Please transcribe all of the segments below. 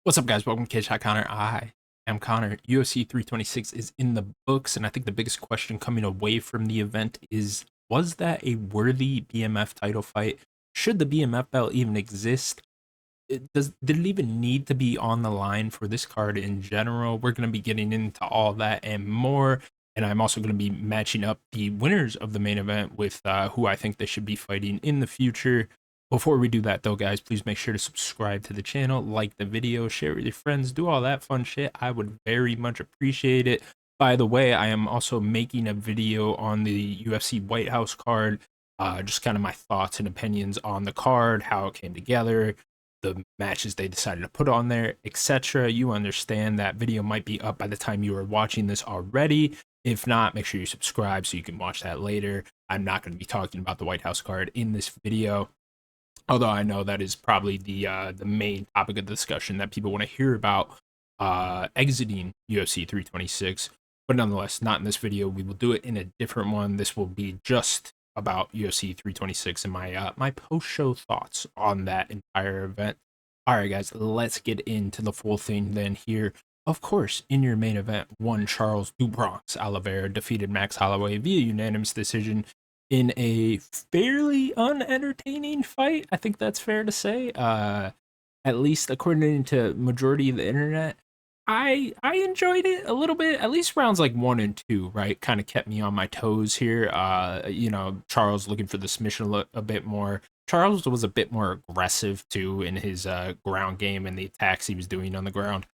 What's up, guys? Welcome to Cage Hot Connor. I am Connor. UFC 326 is in the books, and I think the biggest question coming away from the event is, was that a worthy BMF title fight? Should the BMF belt even exist? Did it even need to be on the line for this card in general? We're going to be getting into all that and more. And I'm also going to be matching up the winners of the main event with who I think they should be fighting in the future. Before we do that, though, guys, please make sure to subscribe to the channel, like the video, share with your friends, do all that fun shit. I would very much appreciate it. By the way, I am also making a video on the UFC White House card, just kind of my thoughts and opinions on the card, how it came together, the matches they decided to put on there, etc. You understand that video might be up by the time you are watching this already. If not, make sure you subscribe so you can watch that later. I'm not going to be talking about the White House card in this video, although I know that is probably the main topic of discussion that people want to hear about exiting UFC 326. But nonetheless, not in this video. We will do it in a different one. This will be just about UFC 326 and my post-show thoughts on that entire event. All right, guys, let's get into the full thing then here. Of course, in your main event, one Charles "Do Bronx" Oliveira defeated Max Holloway via unanimous decision in a fairly unentertaining fight. I think that's fair to say. At least according to majority of the internet. I enjoyed it a little bit. At least rounds like 1 and 2, right? Kind of kept me on my toes here. Charles looking for the submission a bit more. Charles was a bit more aggressive too in his ground game and the attacks he was doing on the ground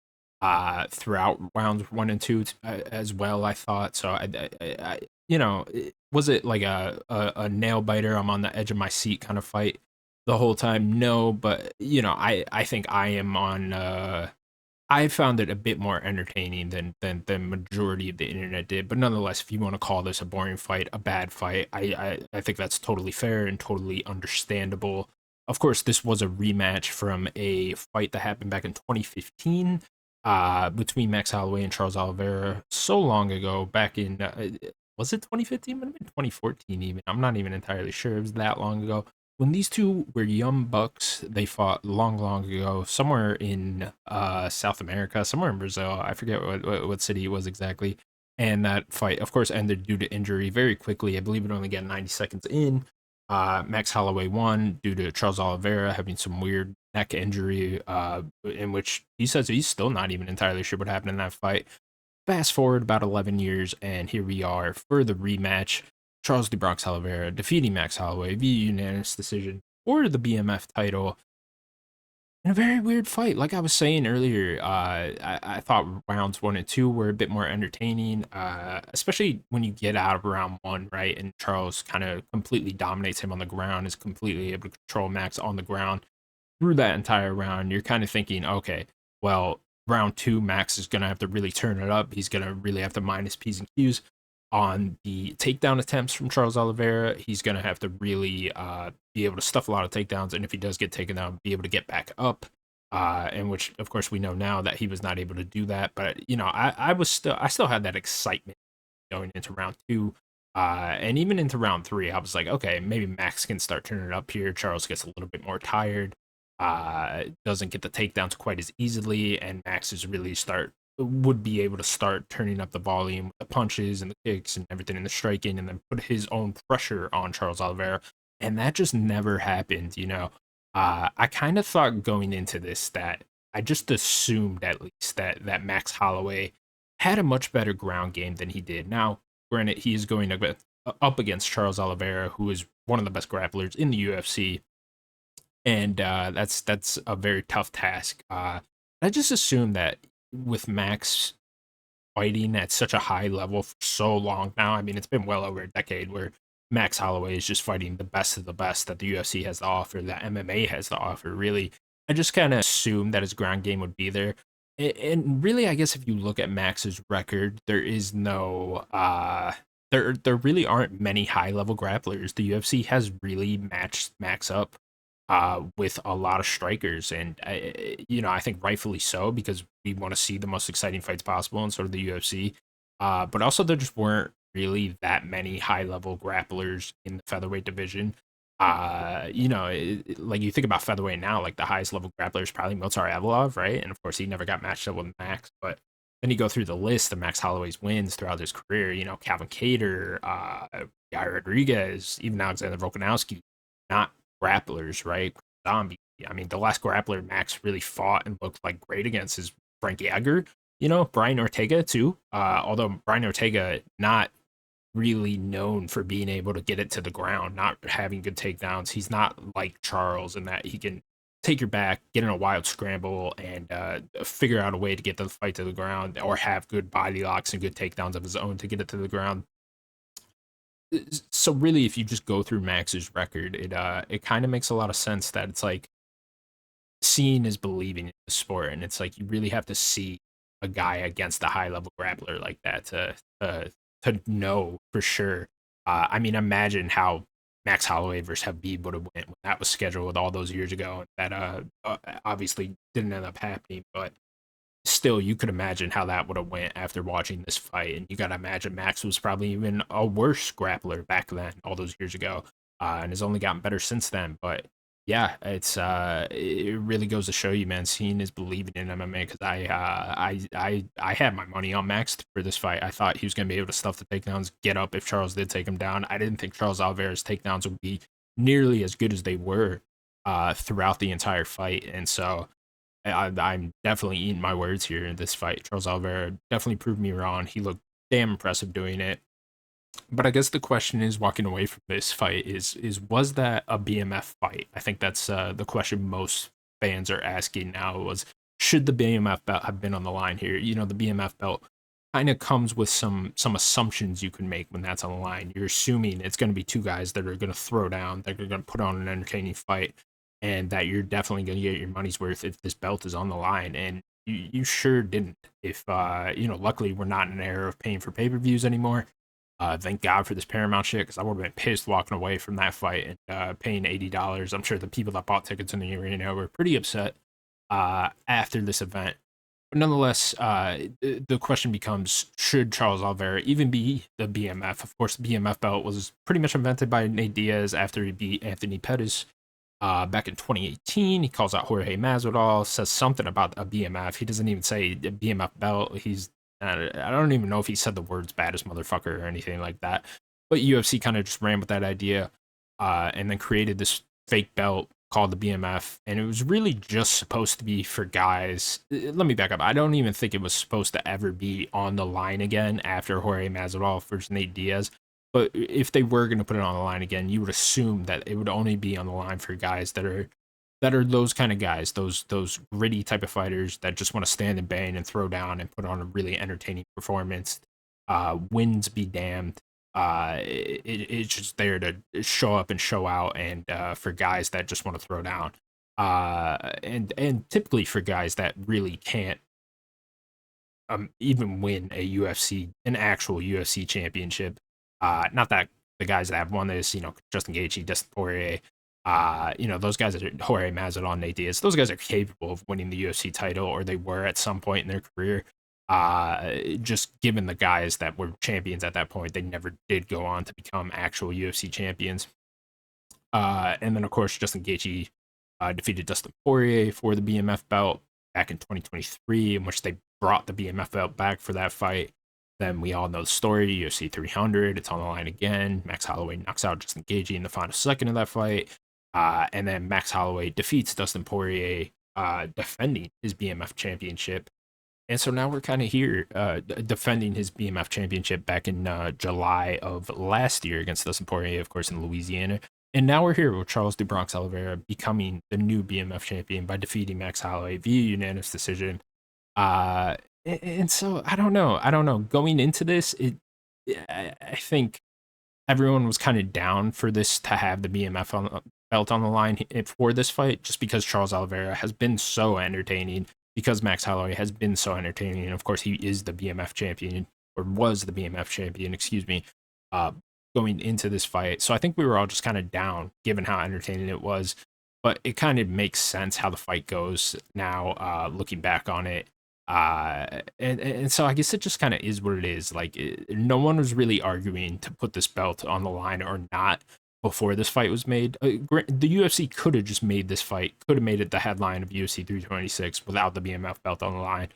throughout rounds 1 and 2 as well. I thought so. Was it like a nail biter? I'm on the edge of my seat kind of fight the whole time. No, but I think I am on. I found it a bit more entertaining than majority of the internet did. But nonetheless, if you want to call this a boring fight, a bad fight, I think that's totally fair and totally understandable. Of course, this was a rematch from a fight that happened back in 2015 between Max Holloway and Charles Oliveira so long ago, back in was it 2015? Might have been 2014 even. I'm not even entirely sure. It was that long ago. When these two were young bucks, they fought long ago, somewhere in South America, somewhere in Brazil. I forget what city it was exactly. And that fight, of course, ended due to injury very quickly. I believe it only got 90 seconds in. Max Holloway won due to Charles Oliveira having some weird neck injury, in which he says he's still not even entirely sure what happened in that fight. Fast forward about 11 years, and here we are for the rematch. Charles "Do Bronx" Oliveira defeating Max Holloway via unanimous decision for the BMF title in a very weird fight. Like I was saying earlier, I thought rounds 1 and 2 were a bit more entertaining, especially when you get out of round one, right? And Charles kind of completely dominates him on the ground, is completely able to control Max on the ground through that entire round. You're kind of thinking, okay, well, round two, Max is going to have to really turn it up. He's going to really have to mind his P's and Q's on the takedown attempts from Charles Oliveira. He's going to have to really be able to stuff a lot of takedowns, and if he does get taken down, be able to get back up. And which, of course, we know now that he was not able to do that. But I still had that excitement going into round two, and even into round three. I was like, okay, maybe Max can start turning it up here. Charles gets a little bit more tired, doesn't get the takedowns quite as easily, and Max is really would be able to start turning up the volume with the punches and the kicks and everything in the striking, and then put his own pressure on Charles Oliveira. And that just never happened. I kind of thought going into this that I just assumed at least that Max Holloway had a much better ground game than he did. Now, granted, he is going up against Charles Oliveira, who is one of the best grapplers in the UFC, and that's a very tough task. I just assumed that with Max fighting at such a high level for so long now. I mean, it's been well over a decade where Max Holloway is just fighting the best of the best that the UFC has to offer, that MMA has to offer, really. I just kind of assumed that his ground game would be there. And really, I guess if you look at Max's record, there is no there really aren't many high level grapplers. The UFC has really matched Max up with a lot of strikers, and I think rightfully so, because we want to see the most exciting fights possible in sort of the UFC. But also, there just weren't really that many high level grapplers in the featherweight division. Like you think about featherweight now, like the highest level grappler is probably Mozart Evlov, right? And of course, he never got matched up with Max. But then you go through the list of Max Holloway's wins throughout his career. Calvin Kattar, Guy Rodriguez, even Alexander Volkanovski, not grapplers, right? Zombie. I mean, the last grappler Max really fought and looked like great against is Frank Yeager. Brian Ortega too. Although Brian Ortega not really known for being able to get it to the ground, not having good takedowns. He's not like Charles in that he can take your back, get in a wild scramble, and figure out a way to get the fight to the ground, or have good body locks and good takedowns of his own to get it to the ground. So really, if you just go through Max's record, it kind of makes a lot of sense that it's like seeing is believing in the sport, and it's like you really have to see a guy against a high level grappler like that to know for sure. I mean, imagine how Max Holloway versus Habib would have went when that was scheduled all those years ago. That obviously didn't end up happening, but still, you could imagine how that would have went after watching this fight. And you got to imagine Max was probably even a worse grappler back then, all those years ago, and has only gotten better since then. But yeah, it really goes to show you, man. Seeing is believing in MMA because I had my money on Max for this fight. I thought he was gonna be able to stuff the takedowns, get up if Charles did take him down. I didn't think Charles Oliveira's takedowns would be nearly as good as they were throughout the entire fight, and so I'm definitely eating my words here in this fight. Charles Oliveira definitely proved me wrong. He looked damn impressive doing it. But I guess the question is, walking away from this fight, is was that a BMF fight? I think that's the question most fans are asking now. Was should the BMF belt have been on the line here? The BMF belt kind of comes with some assumptions you can make when that's on the line. You're assuming it's going to be two guys that are going to throw down, that are going to put on an entertaining fight, and that you're definitely going to get your money's worth if this belt is on the line. And you sure didn't. If luckily we're not in an era of paying for pay-per-views anymore. Thank God for this Paramount shit, because I would have been pissed walking away from that fight and paying $80. I'm sure the people that bought tickets in the arena were pretty upset after this event. But nonetheless, the question becomes, should Charles Oliveira even be the BMF? Of course, the BMF belt was pretty much invented by Nate Diaz after he beat Anthony Pettis back in 2018. He calls out Jorge Masvidal, says something about a BMF. He doesn't even say a BMF belt. I don't even know if he said the words baddest motherfucker or anything like that. But UFC kind of just ran with that idea and then created this fake belt called the BMF. And it was really just supposed to be for guys. Let me back up. I don't even think it was supposed to ever be on the line again after Jorge Masvidal versus Nate Diaz. But if they were going to put it on the line again, you would assume that it would only be on the line for guys that are those kind of guys, those gritty type of fighters that just want to stand and bang and throw down and put on a really entertaining performance. Wins be damned. It's just there to show up and show out, and for guys that just want to throw down. And typically for guys that really can't even win an actual UFC championship. Not that the guys that have won this, Justin Gaethje, Dustin Poirier, those guys are Jorge Masvidal, Nate Diaz. Those guys are capable of winning the UFC title, or they were at some point in their career. Just given the guys that were champions at that point, they never did go on to become actual UFC champions. And then of course Justin Gaethje defeated Dustin Poirier for the BMF belt back in 2023, in which they brought the BMF belt back for that fight. Then we all know the story. UFC 300, it's on the line again. Max Holloway knocks out Justin Gaethje in the final second of that fight. And then Max Holloway defeats Dustin Poirier, defending his BMF championship. And so now we're kind of here defending his BMF championship back in July of last year against Dustin Poirier, of course, in Louisiana. And now we're here with Charles do Bronx Oliveira becoming the new BMF champion by defeating Max Holloway via unanimous decision. And so I don't know. Going into this, I think everyone was kind of down for this to have the BMF belt on the line for this fight, just because Charles Oliveira has been so entertaining, because Max Holloway has been so entertaining, and of course he is the BMF champion, or was the BMF champion, excuse me, going into this fight. So I think we were all just kind of down, given how entertaining it was. But it kind of makes sense how the fight goes now, looking back on it. And so I guess it just kind of is what it is. Like, no one was really arguing to put this belt on the line or not. before this fight was made. The UFC could have just made this fight, could have made it the headline of UFC 326 without the BMF belt on the line.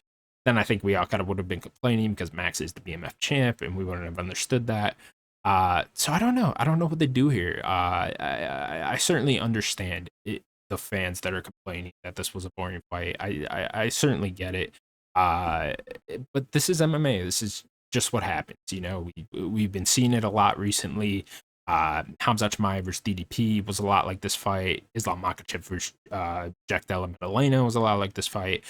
Then I think we all kind of would have been complaining because Max is the BMF champ, and we wouldn't have understood that. So I don't know. I don't know what they do here. I certainly understand it, the fans that are complaining that this was a boring fight. I certainly get it. Uh, but this is MMA. This is just what happens. You know, we've been seeing it a lot recently. Hamzat Chimaev versus DDP was a lot like this fight. Islam Makhachev versus Jack Della Maddalena was a lot like this fight.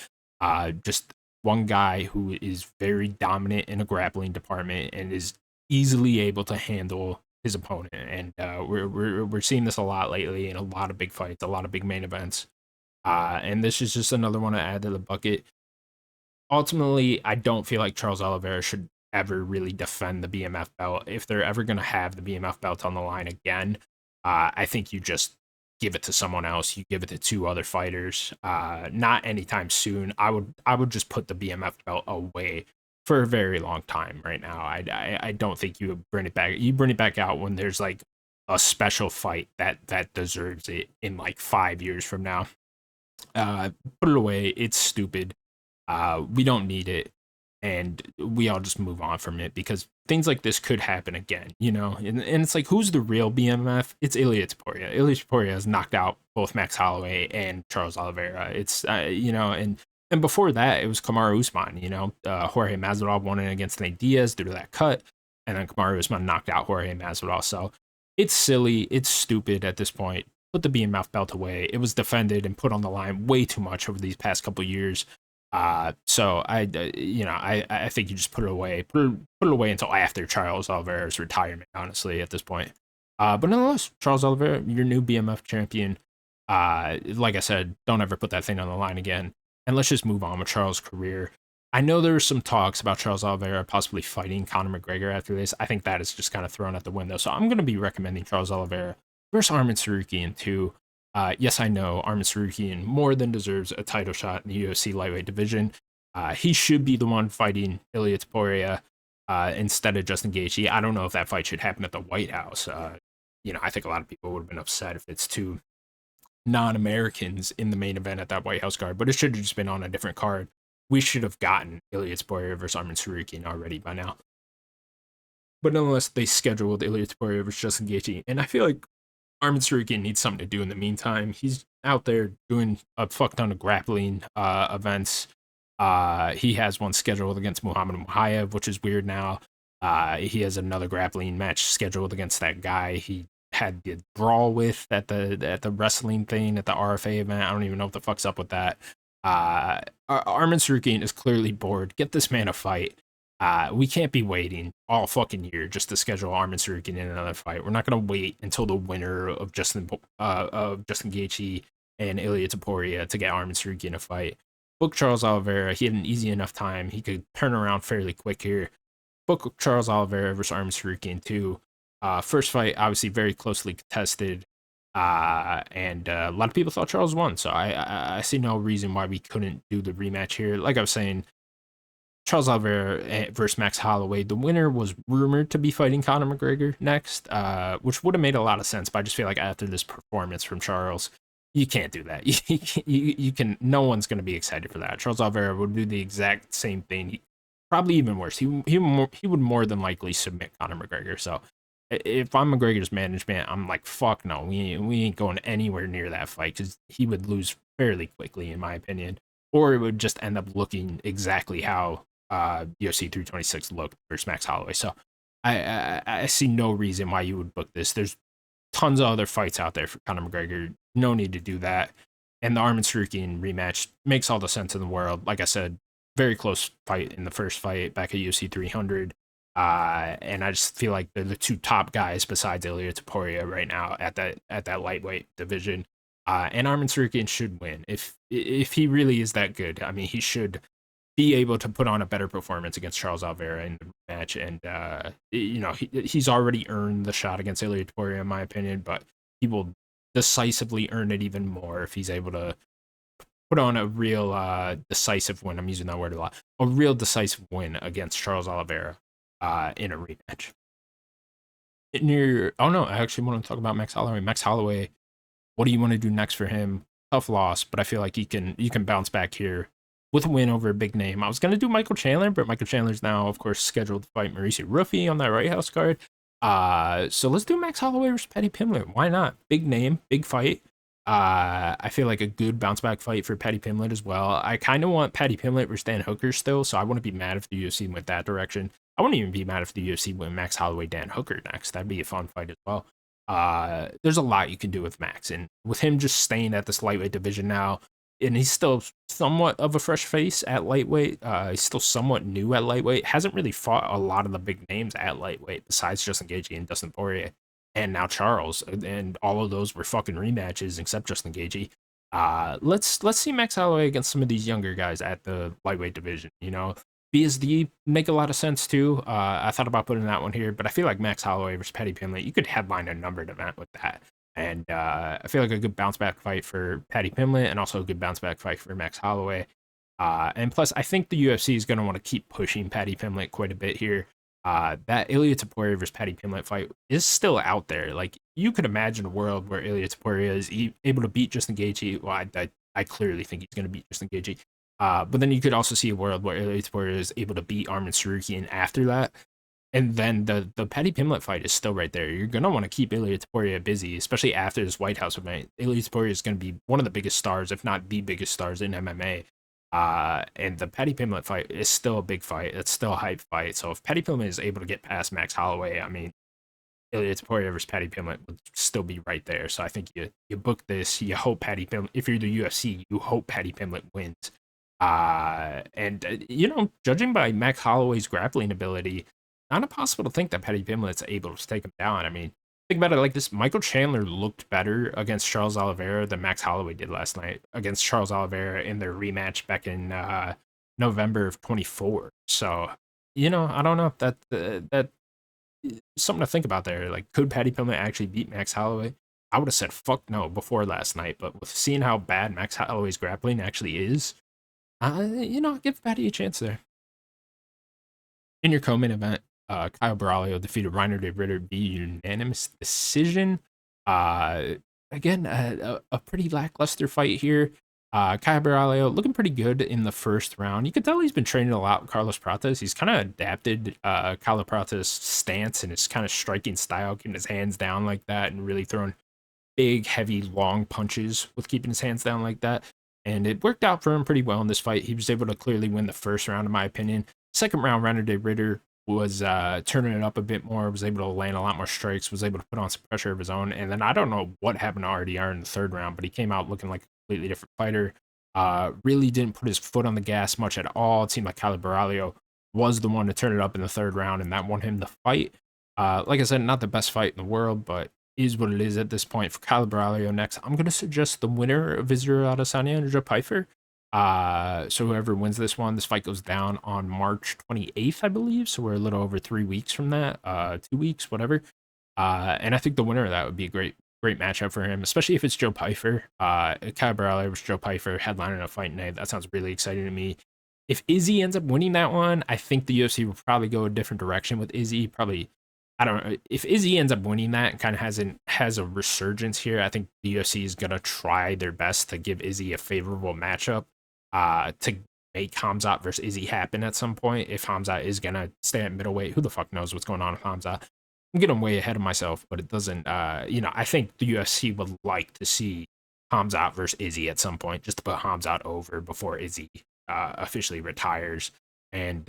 Just one guy who is very dominant in a grappling department and is easily able to handle his opponent. And we're seeing this a lot lately in a lot of big fights, a lot of big main events. And this is just another one to add to the bucket. Ultimately, I don't feel like Charles Oliveira should ever really defend the BMF belt. If they're ever going to have the BMF belt on the line again, I think you just give it to someone else. You give it to two other fighters. Not anytime soon. I would just put the BMF belt away for a very long time right now. I don't think you would bring it back. You bring it back out when there's like a special fight that deserves it in like 5 years from now. Put it away. It's stupid. We don't need it, and we all just move on from it because things like this could happen again, you know. And it's like, who's the real BMF? It's Ilia Topuria. Ilia Topuria has knocked out both Max Holloway and Charles Oliveira. It's you know, and before that, it was Kamaru Usman. You know, Jorge Masvidal won it against Nate Diaz due to that cut, and then Kamaru Usman knocked out Jorge Masvidal. So it's silly. It's stupid at this point. Put the BMF belt away. It was defended and put on the line way too much over these past couple years. So I think you just put it away, put it away until after Charles Oliveira's retirement. Honestly, at this point, but nonetheless, Charles Oliveira, your new BMF champion. Like I said, don't ever put that thing on the line again, and let's just move on with Charles' career. I know there were some talks about Charles Oliveira possibly fighting Conor McGregor after this. I think that is just kind of thrown out the window. So I'm going to be recommending Charles Oliveira versus Arman Tsarukyan too. Yes, I know Arman Tsarukyan more than deserves a title shot in the UFC lightweight division. He should be the one fighting Ilia Topuria instead of Justin Gaethje. I don't know if that fight should happen at the White House. I think a lot of people would have been upset if it's two non-Americans in the main event at that White House card, but it should have just been on a different card. We should have gotten Ilia Topuria versus Arman Tsarukyan already by now. But nonetheless, they scheduled Ilia Topuria versus Justin Gaethje, and I feel like Arman Tsarukyan needs something to do in the meantime. He's out there doing a fuck ton of grappling events. He has one scheduled against Muhammad Mokaev, which is weird now. He has another grappling match scheduled against that guy he had the brawl with at the wrestling thing at the RFA event. I don't even know what the fuck's up with that. Arman Tsarukyan is clearly bored. Get this man a fight. We can't be waiting all fucking year just to schedule Arman Tsarukyan in another fight. We're not gonna wait until the winner of Justin Gaethje and Ilia Topuria to get Arman Tsarukyan a fight. Book Charles Oliveira. He had an easy enough time. He could turn around fairly quick here. Book Charles Oliveira versus Arman Tsarukyan too. First fight obviously very closely contested. And a lot of people thought Charles won, so I see no reason why we couldn't do the rematch here. Like I was saying, Charles Oliveira versus Max Holloway. The winner was rumored to be fighting Conor McGregor next, which would have made a lot of sense. But I just feel like after this performance from Charles, you can't do that. You can. No one's going to be excited for that. Charles Oliveira would do the exact same thing. Probably even worse. He would more than likely submit Conor McGregor. So if I'm McGregor's management, I'm like, fuck no, we ain't going anywhere near that fight because he would lose fairly quickly, in my opinion, or it would just end up looking exactly how UFC 326 looked versus Max Holloway. So I see no reason why you would book this. There's tons of other fights out there for Conor McGregor. No need to do that. And the Arman Tsarukyan rematch makes all the sense in the world. Like I said, very close fight in the first fight back at UFC 300. And I just feel like they're the two top guys besides Ilia Topuria right now at that lightweight division. And Arman Tsarukyan should win if he really is that good. I mean, he should be able to put on a better performance against Charles Oliveira in the match. And he's already earned the shot against Ilia Topuria, in my opinion, but he will decisively earn it even more if he's able to put on a real decisive win. I'm using that word a lot. A real decisive win against Charles Oliveira in a rematch. In your, oh no, I actually want to talk about Max Holloway. Max Holloway, what do you want to do next for him? Tough loss, but I feel like you can bounce back here with a win over a big name. I was gonna do Michael Chandler, but Michael Chandler's now, of course, scheduled to fight Mauricio Rufy on that Right House card. So let's do Max Holloway versus Paddy Pimblett. Why not? Big name, big fight. I feel like a good bounce back fight for Paddy Pimblett as well. I kind of want Paddy Pimblett versus Dan Hooker still, so I wouldn't be mad if the UFC went that direction. I wouldn't even be mad if the UFC went Max Holloway, Dan Hooker next. That'd be a fun fight as well. There's a lot you can do with Max, and with him just staying at this lightweight division now, and he's still somewhat of a fresh face at lightweight. He's still somewhat new at lightweight. Hasn't really fought a lot of the big names at lightweight besides Justin Gaethje and Dustin Poirier, and now Charles, and all of those were fucking rematches except Justin Gaethje. Let's see Max Holloway against some of these younger guys at the lightweight division. You know, BSD make a lot of sense too. I thought about putting that one here, but I feel like Max Holloway versus Paddy Pimblett, you could headline a numbered event with that. And I feel like a good bounce back fight for Paddy Pimblett and also a good bounce back fight for Max Holloway. And plus, I think the UFC is going to want to keep pushing Paddy Pimblett quite a bit here. That Ilia Topuria versus Paddy Pimblett fight is still out there. Like, you could imagine a world where Ilia Topuria is able to beat Justin Gaethje. Well, I clearly think he's going to beat Justin Gaethje. But then you could also see a world where Ilia Topuria is able to beat Arman Tsarukyan after that. And then the Paddy Pimblett fight is still right there. You're gonna want to keep Ilia Topuria busy, especially after this White House event. Ilia Topuria is going to be one of the biggest stars, if not the biggest stars in MMA. And the Paddy Pimblett fight is still a big fight. It's still a hype fight. So if Paddy Pimblett is able to get past Max Holloway, I mean, Ilia Topuria versus Paddy Pimblett would still be right there. So I think you book this. You hope Paddy Pimblett. If you're the UFC, you hope Paddy Pimblett wins. You know, judging by Max Holloway's grappling ability, not impossible to think that Paddy Pimblett's able to take him down. I mean, think about it like this: Michael Chandler looked better against Charles Oliveira than Max Holloway did last night against Charles Oliveira in their rematch back in November of 24. So, you know, I don't know that something to think about there. Like, could Paddy Pimblett actually beat Max Holloway? I would have said fuck no before last night, but with seeing how bad Max Holloway's grappling actually is, you know, give Paddy a chance there. In your co-main event, Kyle Braulio defeated Reiner de Ritter via unanimous decision. Uh, Again, a pretty lackluster fight here. Kyle Braulio looking pretty good in the first round. You can tell he's been training a lot with Carlos Prates. He's kind of adapted Carlos Prates' stance and his kind of striking style, keeping his hands down like that and really throwing big, heavy, long punches with keeping his hands down like that. And it worked out for him pretty well in this fight. He was able to clearly win the first round, in my opinion. Second round, Reiner de Ritter was turning it up a bit more, was able to land a lot more strikes, was able to put on some pressure of his own. And then I don't know what happened to RDR in the third round, but he came out looking like a completely different fighter. Really didn't put his foot on the gas much at all. It seemed like Kyle Braulio was the one to turn it up in the third round, and that won him the fight. Like I said, not the best fight in the world, but is what it is at this point. For Kyle Braulio next, I'm going to suggest the winner of Israel Adesanya and Joe Pyfer. So whoever wins this one, this fight goes down on March 28th, I believe. So we're a little over 3 weeks from that, 2 weeks, whatever. And I think the winner of that would be a great matchup for him, especially if it's Joe Pyfer. Kyle Braulio versus Joe Pyfer, headlining a fight night. That sounds really exciting to me. If Izzy ends up winning that one, I think the UFC will probably go a different direction with Izzy. Probably, I don't know, if Izzy ends up winning that and kind of has a resurgence here. I think the UFC is gonna try their best to give Izzy a favorable matchup, to make Hamzat versus Izzy happen at some point. If Hamzat is gonna stay at middleweight, who the fuck knows what's going on with Hamzat? I'm getting way ahead of myself, but it doesn't. You know, I think the UFC would like to see Hamzat versus Izzy at some point, just to put Hamzat over before Izzy officially retires. And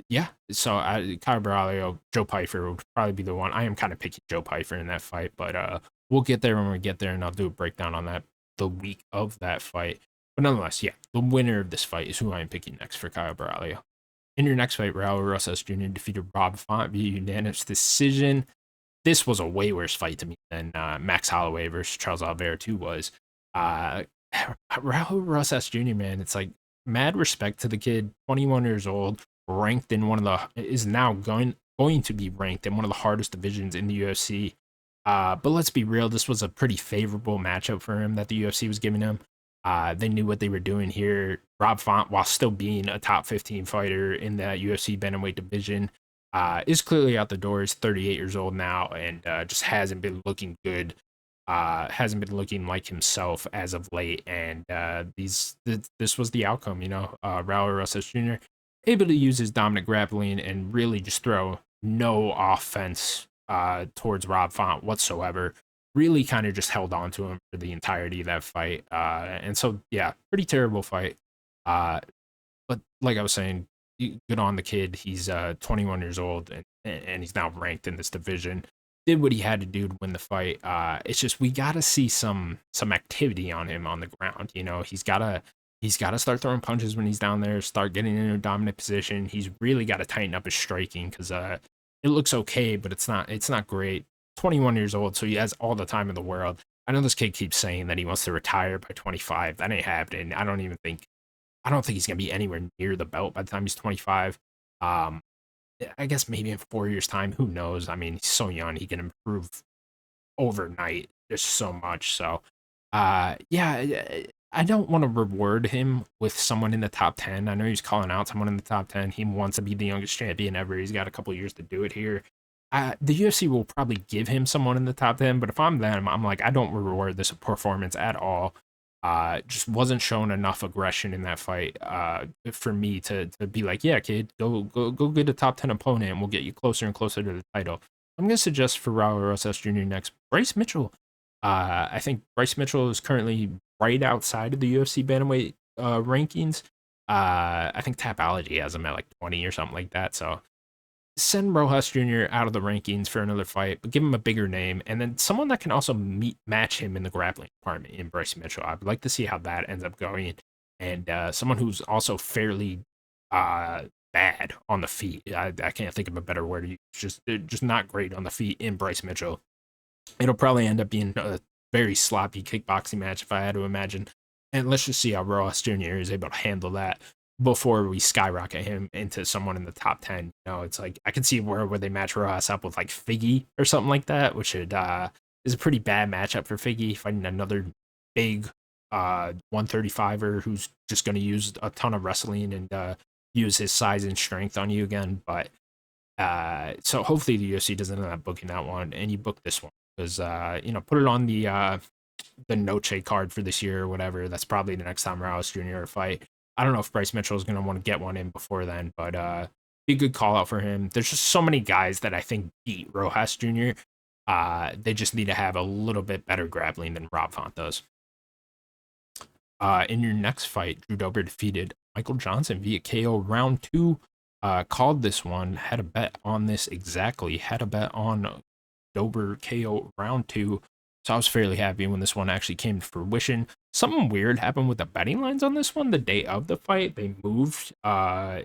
yeah, so Kyle Braulio, Joe Pyfer would probably be the one. I am kind of picking Joe Pyfer in that fight, but we'll get there when we get there, and I'll do a breakdown on that the week of that fight. But nonetheless, yeah, the winner of this fight is who I am picking next for Kyle Braulio. In your next fight, Raul Rosas Jr. defeated Rob Font via unanimous decision. This was a way worse fight to me than Max Holloway versus Charles Oliveira 2 was. Uh, Raul Rosas Jr., man, it's like mad respect to the kid, 21 years old, ranked in one of the, is now going to be ranked in one of the hardest divisions in the UFC. But let's be real, this was a pretty favorable matchup for him that the UFC was giving him. They knew what they were doing here. Rob Font, while still being a top 15 fighter in that UFC bantamweight division, Is clearly out the door. He's 38 years old now, and just hasn't been looking good. Hasn't been looking like himself as of late, and this was the outcome. Raul Rosas Jr. able to use his dominant grappling and really just throw no offense towards Rob Font whatsoever. Really kind of just held on to him for the entirety of that fight. And so, yeah, pretty terrible fight. Uh, but like I was saying, good on the kid. He's 21 years old, and he's now ranked in this division. Did what he had to do to win the fight. It's just we got to see some activity on him on the ground. He's gotta start throwing punches when he's down there. Start getting in a dominant position. He's really got to tighten up his striking because it looks okay, but it's not great. 21 years old, so he has all the time in the world. I know this kid keeps saying that he wants to retire by 25. That ain't happening. I don't think he's gonna be anywhere near the belt by the time he's 25. Um, I guess maybe in 4 years' time, who knows? I mean, he's so young, he can improve overnight just so much. So, yeah, I don't want to reward him with someone in the top 10. I know he's calling out someone in the top 10. He wants to be the youngest champion ever. He's got a couple years to do it here. The UFC will probably give him someone in the top 10, but if I'm them, I'm like, I don't reward this performance at all. Just wasn't shown enough aggression in that fight for me to be like, yeah, kid, go get a top 10 opponent and we'll get you closer and closer to the title. I'm gonna suggest for Raul Rosas Jr. next, Bryce Mitchell. I think Bryce Mitchell is currently right outside of the UFC bantamweight rankings. I think Tapology has him at like 20 or something like that. So send Rojas Jr. out of the rankings for another fight, but give him a bigger name, and then someone that can also match him in the grappling department in Bryce Mitchell. I'd like to see how that ends up going, and someone who's also fairly bad on the feet. I can't think of a better word. Just not great on the feet in Bryce Mitchell. It'll probably end up being a very sloppy kickboxing match if I had to imagine. And let's just see how Rojas Jr. is able to handle that before we skyrocket him into someone in the top 10. It's like I can see where they match Rojas up with like Figgy or something like that, which is a pretty bad matchup for Figgy, fighting another big 135er who's just going to use a ton of wrestling and use his size and strength on you again. But so hopefully the UFC doesn't end up booking that one, and you book this one because put it on the Noche card for this year or whatever. That's probably the next time Rouse Jr. fight. I don't know if Bryce Mitchell is going to want to get one in before then, but be a good call out for him. There's just so many guys that I think beat Rojas Jr. They just need to have a little bit better grappling than Rob Font does. In your next fight, Drew Dober defeated Michael Johnson via KO round 2. Called this one, had a bet on this exactly, had a bet on Dober KO round 2. So I was fairly happy when this one actually came to fruition. Something weird happened with the betting lines on this one. The day of the fight, they moved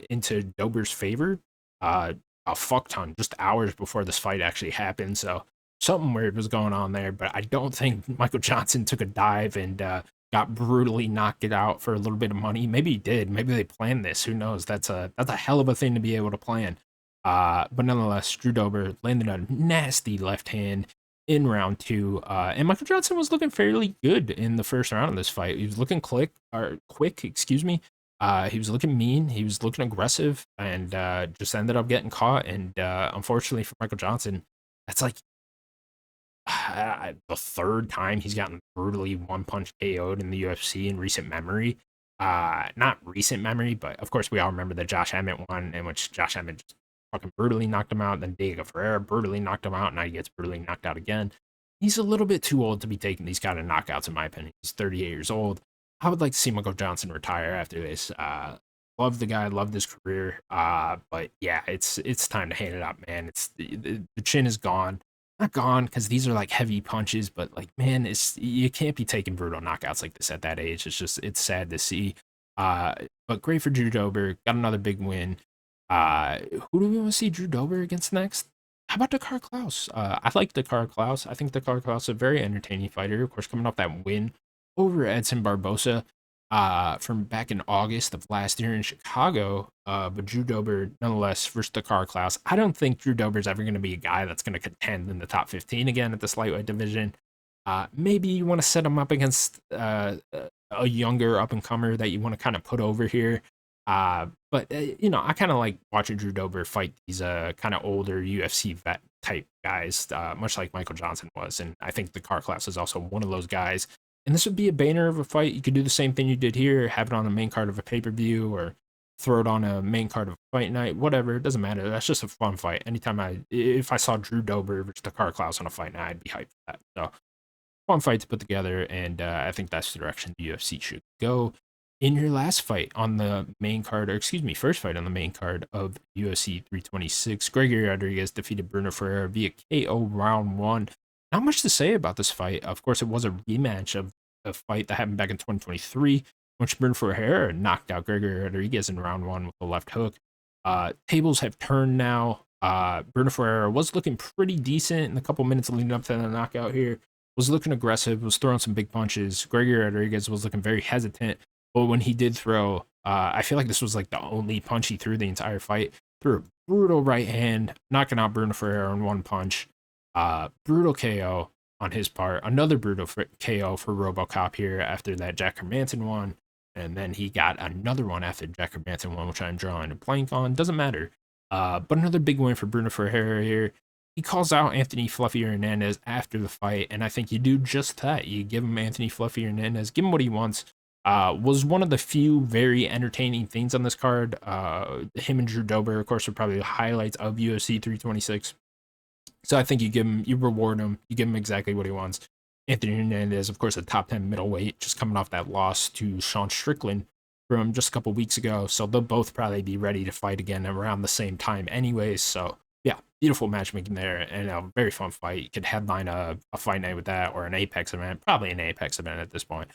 into Dober's favor a fuck ton just hours before this fight actually happened. So something weird was going on there. But I don't think Michael Johnson took a dive and got brutally knocked it out for a little bit of money. Maybe he did. Maybe they planned this. Who knows? That's a hell of a thing to be able to plan. But nonetheless, Drew Dober landed a nasty left hand in round 2. And Michael Johnson was looking fairly good in the first round of this fight. He was looking quick, excuse me. He was looking mean. He was looking aggressive, and just ended up getting caught. And unfortunately for Michael Johnson, that's like the third time he's gotten brutally one punch KO'd in the UFC in recent memory. Not recent memory, but of course we all remember the Josh Emmett one, in which Josh Emmett just fucking brutally knocked him out. Then Diego Ferreira brutally knocked him out, and now he gets brutally knocked out again. He's a little bit too old to be taking these kind of knockouts, in my opinion. He's 38 years old. I would like to see Michael Johnson retire after this. Love the guy, love his career. But yeah, it's time to hand it up, man. The chin is gone. Not gone because these are like heavy punches, but like, man, you can't be taking brutal knockouts like this at that age. It's sad to see. But great for Drew Dober. Got another big win. Who do we want to see Drew Dober against next? How about Dakar Klaus? I like Dakar Klaus. I think Dakar Klaus is a very entertaining fighter. Of course, coming off that win over Edson Barbosa from back in August of last year in Chicago. But Drew Dober, nonetheless, versus Dakar Klaus. I don't think Drew Dober is ever going to be a guy that's going to contend in the top 15 again at the lightweight division. Maybe you want to set him up against a younger up-and-comer that you want to kind of put over here. But I kind of like watching Drew Dober fight these kind of older UFC vet type guys, much like Michael Johnson was. And I think the car class is also one of those guys. And this would be a banner of a fight. You could do the same thing you did here, have it on the main card of a pay per view, or throw it on a main card of a fight night, whatever. It doesn't matter. That's just a fun fight. If I saw Drew Dober versus the car class on a fight night, I'd be hyped for that. So fun fight to put together, and I think that's the direction the UFC should go. In your last fight on the main card, or excuse me, first fight on the main card of UFC 326, Gregory Rodriguez defeated Bruno Ferreira via KO round one. Not much to say about this fight. Of course, it was a rematch of a fight that happened back in 2023, which Bruno Ferreira knocked out Gregory Rodriguez in round one with a left hook. Tables have turned now. Bruno Ferreira was looking pretty decent in the couple minutes leading up to the knockout here. Was looking aggressive, was throwing some big punches. Gregory Rodriguez was looking very hesitant, but when he did throw, I feel like this was like the only punch he threw the entire fight. Threw a brutal right hand, knocking out Bruno Ferreira in one punch. Brutal KO on his part. Another brutal KO for RoboCop here after that Jack Hermanson one. And then he got another one after Jack Hermanson one, which I'm drawing a blank on. Doesn't matter. But another big win for Bruno Ferreira here. He calls out Anthony Fluffy Hernandez after the fight, and I think you do just that. You give him Anthony Fluffy Hernandez, give him what he wants. Was one of the few very entertaining things on this card. Him and Drew Dober, of course, are probably the highlights of UFC 326. So I think you reward him, you give him exactly what he wants. Anthony Hernandez, of course, a top 10 middleweight, just coming off that loss to Sean Strickland from just a couple weeks ago. So they'll both probably be ready to fight again around the same time, anyways. So yeah, beautiful matchmaking there, and a very fun fight. You could headline a fight night with that, or an Apex event, probably an Apex event at this point.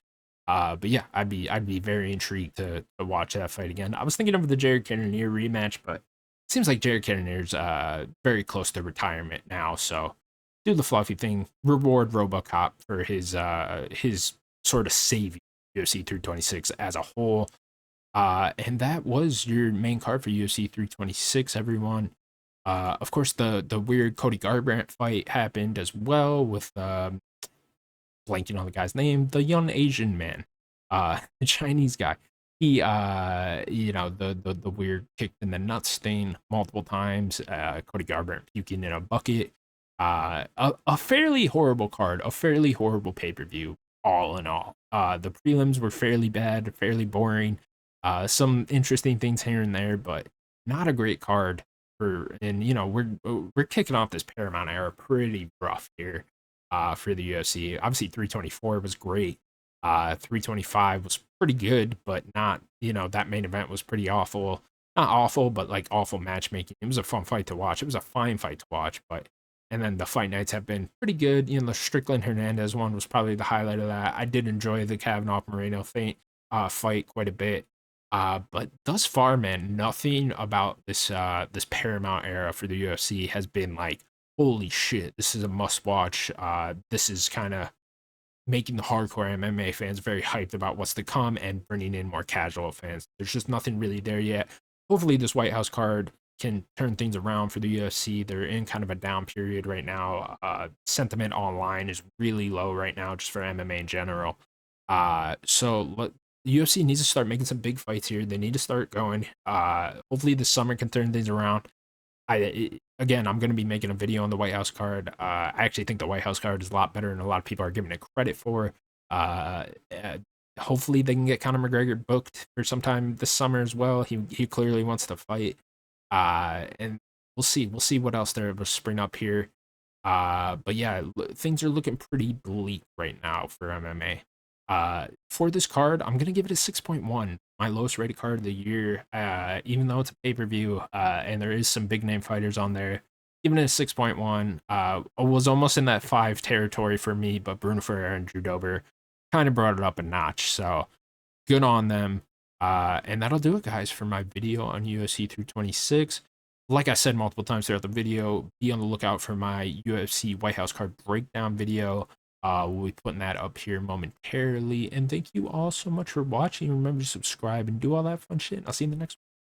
But yeah, I'd be very intrigued to watch that fight again. I was thinking of the Jared Cannonier rematch, but it seems like Jared Cannonier's very close to retirement now. So do the fluffy thing, reward RoboCop for his sort of saving UFC 326 as a whole. And that was your main card for UFC 326, everyone. Of course, the weird Cody Garbrandt fight happened as well with blanking on the guy's name, the young Asian man, the Chinese guy. He, the weird kick in the nuts stain multiple times. Cody Garbrandt puking in a bucket. A fairly horrible card, a fairly horrible pay per view, all in all. The prelims were fairly bad, fairly boring. Some interesting things here and there, but not a great card. We're kicking off this Paramount era pretty rough here for the UFC. Obviously, 324 was great. 325 was pretty good, but not, that main event was pretty awful. Not awful, but like awful matchmaking. It was a fun fight to watch. It was a fine fight to watch, and then the fight nights have been pretty good. The Strickland Hernandez one was probably the highlight of that. I did enjoy the Kavanaugh Moreno fight quite a bit. But thus far, man, nothing about this Paramount era for the UFC has been like, holy shit, this is a must watch. This is kind of making the hardcore MMA fans very hyped about what's to come and bringing in more casual fans. There's just nothing really there yet. Hopefully, this White House card can turn things around for the UFC. They're in kind of a down period right now. Sentiment online is really low right now, just for MMA in general. So the UFC needs to start making some big fights here. They need to start going. Hopefully, this summer can turn things around. Again, I'm going to be making a video on the White House card. I actually think the White House card is a lot better than a lot of people are giving it credit for. Hopefully, they can get Conor McGregor booked for sometime this summer as well. He clearly wants to fight. And we'll see. We'll see what else there will spring up here. But yeah, things are looking pretty bleak right now for MMA. For this card, I'm gonna give it a 6.1, my lowest rated card of the year. Even though it's a pay-per-view, and there is some big name fighters on there, giving it a 6.1. Was almost in that 5 territory for me, but Bruno Ferreira and Drew Dober kind of brought it up a notch. So good on them. And that'll do it, guys, for my video on UFC 326. Like I said multiple times throughout the video, be on the lookout for my UFC White House card breakdown video. We'll be putting that up here momentarily. And thank you all so much for watching. Remember to subscribe and do all that fun shit. I'll see you in the next one.